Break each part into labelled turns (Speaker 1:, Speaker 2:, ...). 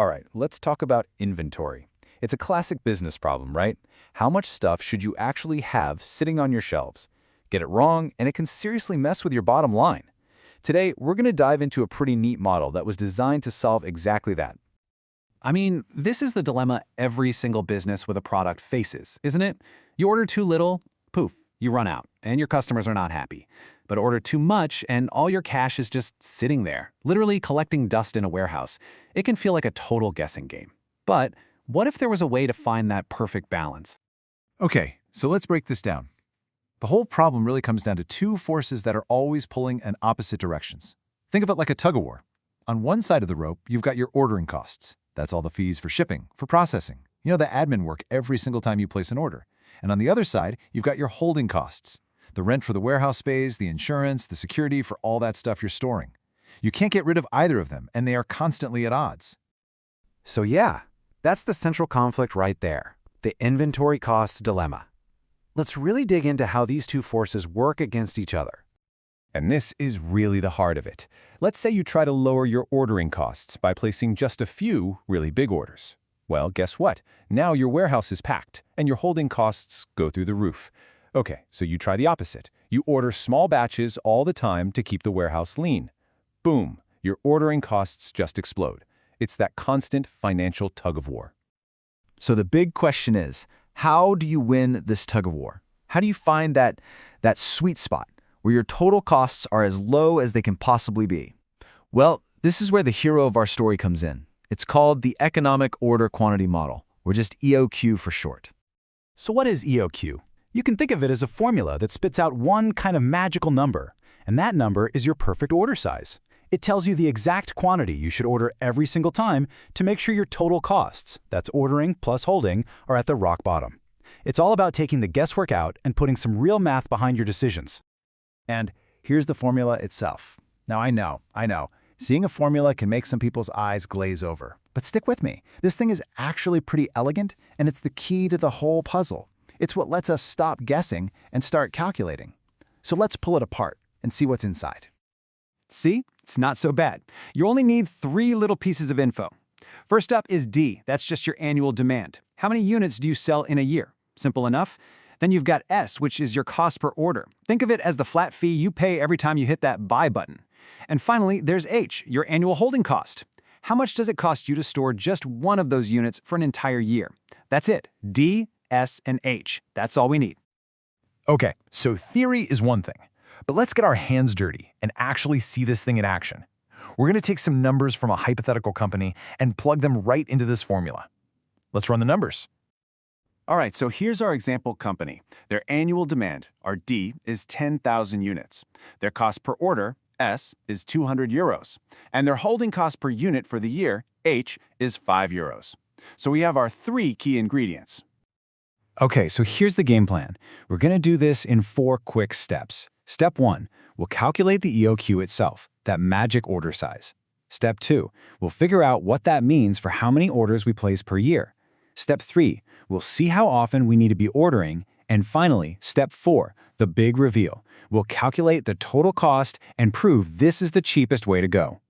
Speaker 1: All right, let's talk about inventory. It's a classic business problem, right? How much stuff should you actually have sitting on your shelves? Get it wrong, and it can seriously mess with your bottom line. Today, we're going to dive into a pretty neat model that was designed to solve exactly that.
Speaker 2: I mean, this is the dilemma every single business with a product faces, isn't it? You order too little, poof, you run out, and your customers are not happy. But order too much, and all your cash is just sitting there, literally collecting dust in a warehouse. It can feel like a total guessing game. But what if there was a way to find that perfect balance?
Speaker 3: Okay, so let's break this down. The whole problem really comes down to two forces that are always pulling in opposite directions. Think of it like a tug-of-war. On one side of the rope, you've got your ordering costs. That's all the fees for shipping, for processing. You know, the admin work every single time you place an order. And on the other side, you've got your holding costs. The rent for the warehouse space, the insurance, the security for all that stuff you're storing. You can't get rid of either of them, and they are constantly at odds.
Speaker 2: So yeah, that's the central conflict right there, the inventory costs dilemma. Let's really dig into how these two forces work against each other.
Speaker 1: And this is really the heart of it. Let's say you try to lower your ordering costs by placing just a few really big orders. Well, guess what? Now your warehouse is packed, and your holding costs go through the roof. Okay, so you try the opposite. You order small batches all the time to keep the warehouse lean. Boom, your ordering costs just explode. It's that constant financial tug-of-war.
Speaker 4: So the big question is, how do you win this tug-of-war? How do you find that sweet spot where your total costs are as low as they can possibly be? Well, this is where the hero of our story comes in. It's called the Economic Order Quantity Model, or just EOQ for short.
Speaker 2: So what is EOQ? You can think of it as a formula that spits out one kind of magical number, and that number is your perfect order size. It tells you the exact quantity you should order every single time to make sure your total costs, that's ordering plus holding, are at the rock bottom. It's all about taking the guesswork out and putting some real math behind your decisions.
Speaker 3: And here's the formula itself. Now, I know, seeing a formula can make some people's eyes glaze over. But stick with me. This thing is actually pretty elegant, and it's the key to the whole puzzle. It's what lets us stop guessing and start calculating. So let's pull it apart and see what's inside.
Speaker 5: See? It's not so bad. You only need 3 little pieces of info. First up is D. That's just your annual demand. How many units do you sell in a year? Simple enough. Then you've got S, which is your cost per order. Think of it as the flat fee you pay every time you hit that buy button. And finally, there's H, your annual holding cost. How much does it cost you to store just one of those units for an entire year? That's it. D, S, and H. That's all we need.
Speaker 3: Okay, so theory is one thing, but let's get our hands dirty and actually see this thing in action. We're going to take some numbers from a hypothetical company and plug them right into this formula. Let's run the numbers.
Speaker 2: All right, so here's our example company. Their annual demand, our D, is 10,000 units. Their cost per order, S, is 200 euros. And their holding cost per unit for the year, H, is 5 euros. So we have our 3 key ingredients.
Speaker 5: Okay, so here's the game plan. We're going to do this in 4 quick steps. Step 1, we'll calculate the EOQ itself, that magic order size. Step 2, we'll figure out what that means for how many orders we place per year. Step 3, we'll see how often we need to be ordering. And finally, step 4, the big reveal. We'll calculate the total cost and prove this is the cheapest way to go.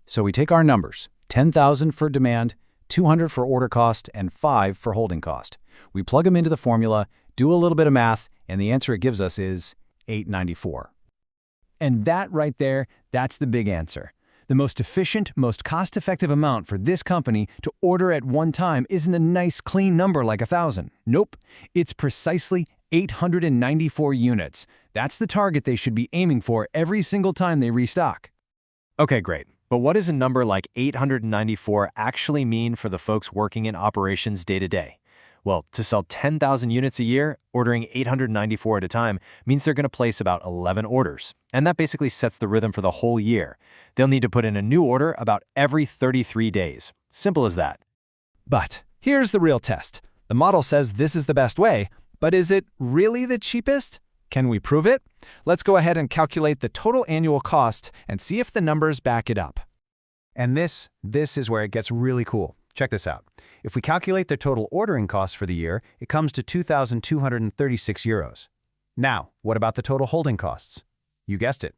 Speaker 5: So we take our numbers, 10,000 for demand, 200 for order cost, and 5 for holding cost. We plug them into the formula, do a little bit of math, and the answer it gives us is $8.94. And that right there, that's the big answer. The most efficient, most cost-effective amount for this company to order at one time isn't a nice, clean number like 1,000. Nope, it's precisely 894 units. That's the target they should be aiming for every single time they restock.
Speaker 6: Okay, great. But what does a number like 894 actually mean for the folks working in operations day to day? Well, to sell 10,000 units a year, ordering 894 at a time means they're going to place about 11 orders. And that basically sets the rhythm for the whole year. They'll need to put in a new order about every 33 days. Simple as that.
Speaker 5: But here's the real test. The model says this is the best way, but is it really the cheapest? Can we prove it? Let's go ahead and calculate the total annual cost and see if the numbers back it up. And this is where it gets really cool. Check this out. If we calculate the total ordering cost for the year, it comes to 2,236 euros. Now, what about the total holding costs? You guessed it,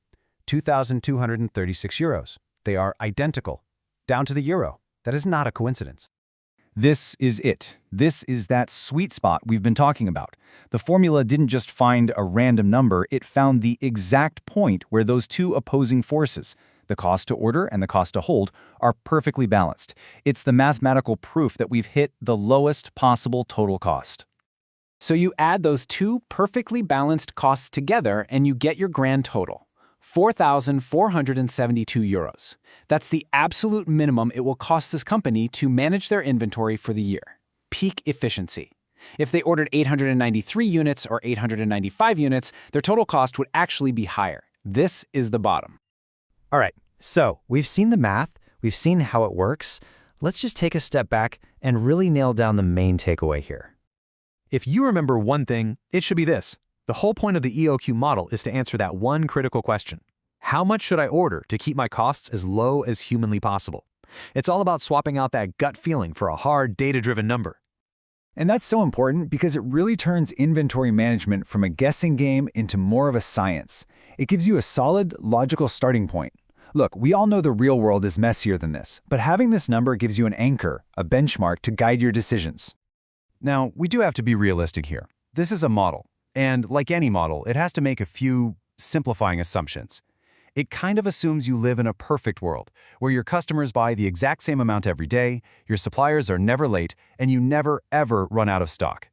Speaker 5: 2,236 euros. They are identical, down to the euro.
Speaker 2: That is not a coincidence.
Speaker 5: This is it. This is that sweet spot we've been talking about. The formula didn't just find a random number, it found the exact point where those two opposing forces, the cost to order and the cost to hold, are perfectly balanced. It's the mathematical proof that we've hit the lowest possible total cost.
Speaker 2: So you add those two perfectly balanced costs together and you get your grand total. 4,472 euros. That's the absolute minimum it will cost this company to manage their inventory for the year. Peak efficiency. If they ordered 893 units or 895 units, their total cost would actually be higher. This is the bottom.
Speaker 7: All right, so we've seen the math, we've seen how it works. Let's just take a step back and really nail down the main takeaway here.
Speaker 6: If you remember one thing, it should be this. The whole point of the EOQ model is to answer that one critical question. How much should I order to keep my costs as low as humanly possible? It's all about swapping out that gut feeling for a hard, data-driven number.
Speaker 5: And that's so important because it really turns inventory management from a guessing game into more of a science. It gives you a solid, logical starting point. Look, we all know the real world is messier than this, but having this number gives you an anchor, a benchmark to guide your decisions.
Speaker 1: Now, we do have to be realistic here. This is a model, and like any model, it has to make a few simplifying assumptions. It kind of assumes you live in a perfect world, where your customers buy the exact same amount every day, your suppliers are never late, and you never, ever run out of stock.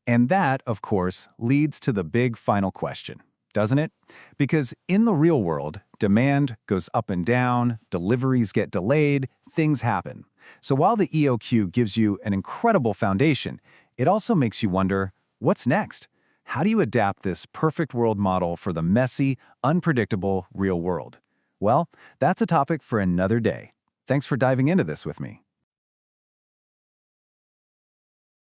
Speaker 5: And that, of course, leads to the big final question, doesn't it? Because in the real world, demand goes up and down, deliveries get delayed, things happen. So while the EOQ gives you an incredible foundation, it also makes you wonder, what's next? How do you adapt this perfect world model for the messy, unpredictable real world? Well, that's a topic for another day. Thanks for diving into this with me.